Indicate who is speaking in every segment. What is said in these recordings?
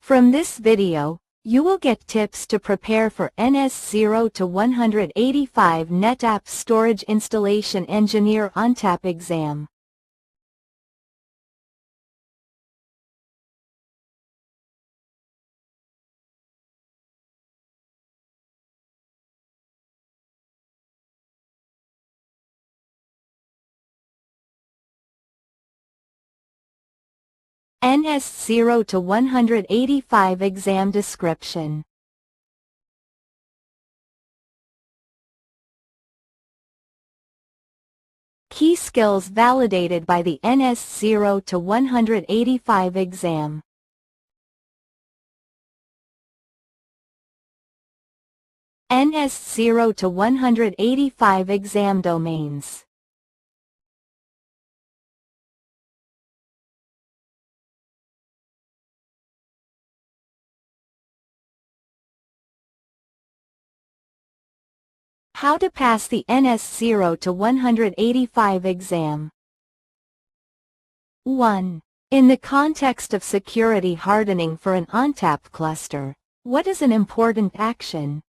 Speaker 1: From this video, you will get tips to prepare for NS0-185 NetApp Storage Installation Engineer ONTAP exam. NS0-185 exam description. Key skills validated by the NS0-185 exam. NS0-185 exam domains. How to pass the NS0-185 exam. 1. In the context of security hardening for an ONTAP cluster, what is an important action?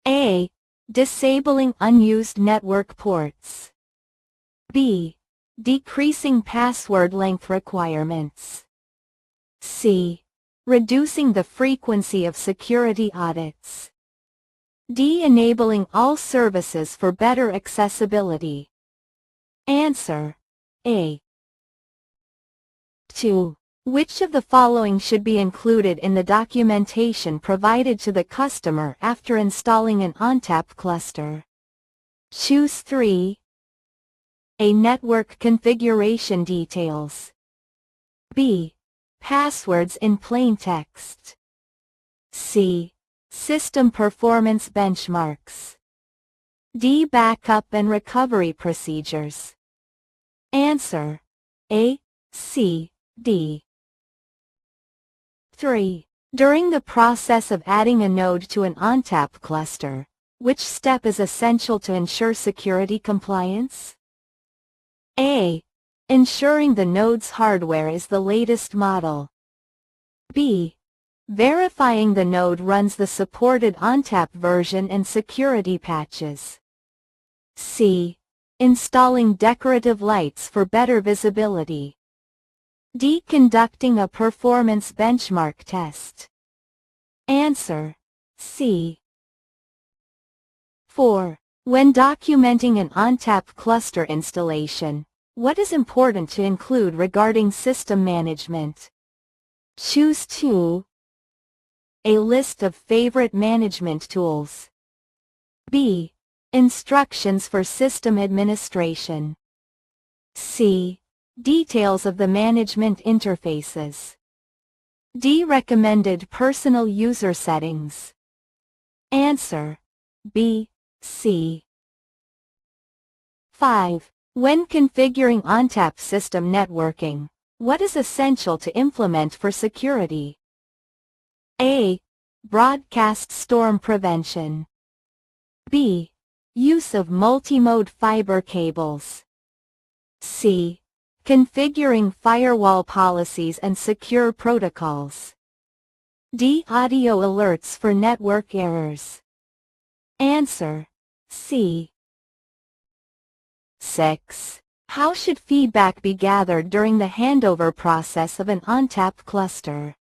Speaker 1: A. Disabling unused network ports. B. Decreasing password length requirements. C. Reducing the frequency of security audits. D. Enabling all services for better accessibility. Answer: A. 2. Which of the following should be included in the documentation provided to the customer after installing an ONTAP cluster? Choose 3. A. Network configuration details. B. Passwords in plain text. C. System performance benchmarks. D. Backup and recovery procedures. Answer: A, C, D. 3. During the process of adding a node to an ONTAP cluster, which step is essential to ensure security compliance? A. Ensuring the node's hardware is the latest model. B. Verifying the node runs the supported ONTAP version and security patches. C. Installing decorative lights for better visibility. D. Conducting a performance benchmark test. Answer: C. 4. When documenting an ONTAP cluster installation, what is important to include regarding system management? Choose 2. A list of favorite management tools. B. Instructions for system administration. C. Details of the management interfaces. D. Recommended personal user settings. Answer: B, C. 5. When configuring ONTAP system networking, what is essential to implement for security? A. Broadcast storm prevention. B. Use of multimode fiber cables. C. Configuring firewall policies and secure protocols. D. Audio alerts for network errors. Answer: C. 6. How should feedback be gathered during the handover process of an ONTAP cluster?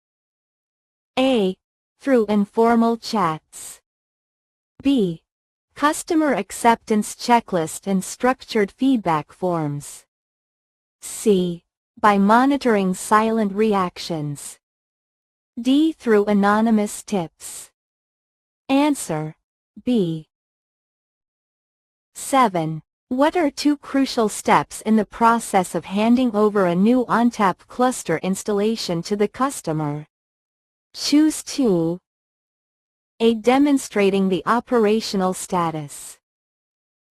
Speaker 1: A. Through informal chats. B. Customer acceptance checklist and structured feedback forms. C. By monitoring silent reactions. D. Through anonymous tips. Answer: B. 7. What are 2 crucial steps in the process of handing over a new ONTAP cluster installation to the customer? Choose 2. A. Demonstrating the operational status.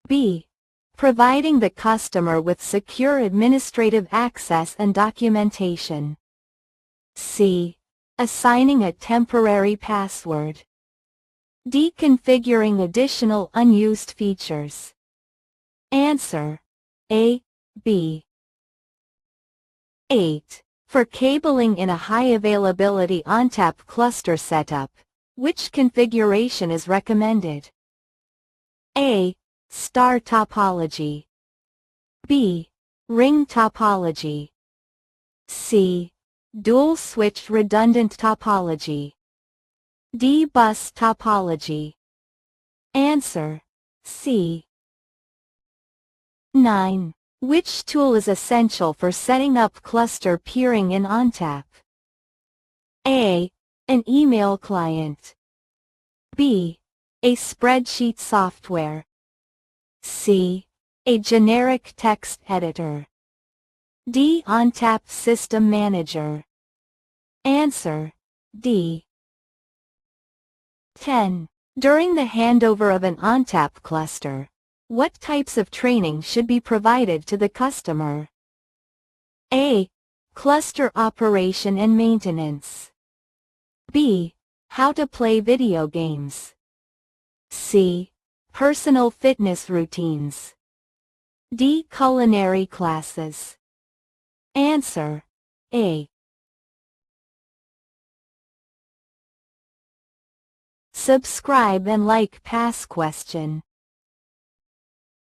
Speaker 1: B. Providing the customer with secure administrative access and documentation. C. Assigning a temporary password. D. Configuring additional unused features. Answer: A, B. 8. For cabling in a high-availability ONTAP cluster setup, which configuration is recommended? A. Star topology. B. Ring topology. C. Dual-switch redundant topology. D. Bus topology. Answer: C. 9. Which tool is essential for setting up cluster peering in ONTAP? A. An email client. B. A spreadsheet software. C. A generic text editor. D. ONTAP system manager. Answer: D. 10. During the handover of an ONTAP cluster, what types of training should be provided to the customer? A. Cluster operation and maintenance. B. How to play video games. C. Personal fitness routines. D. Culinary classes. Answer: A. Subscribe and like past question.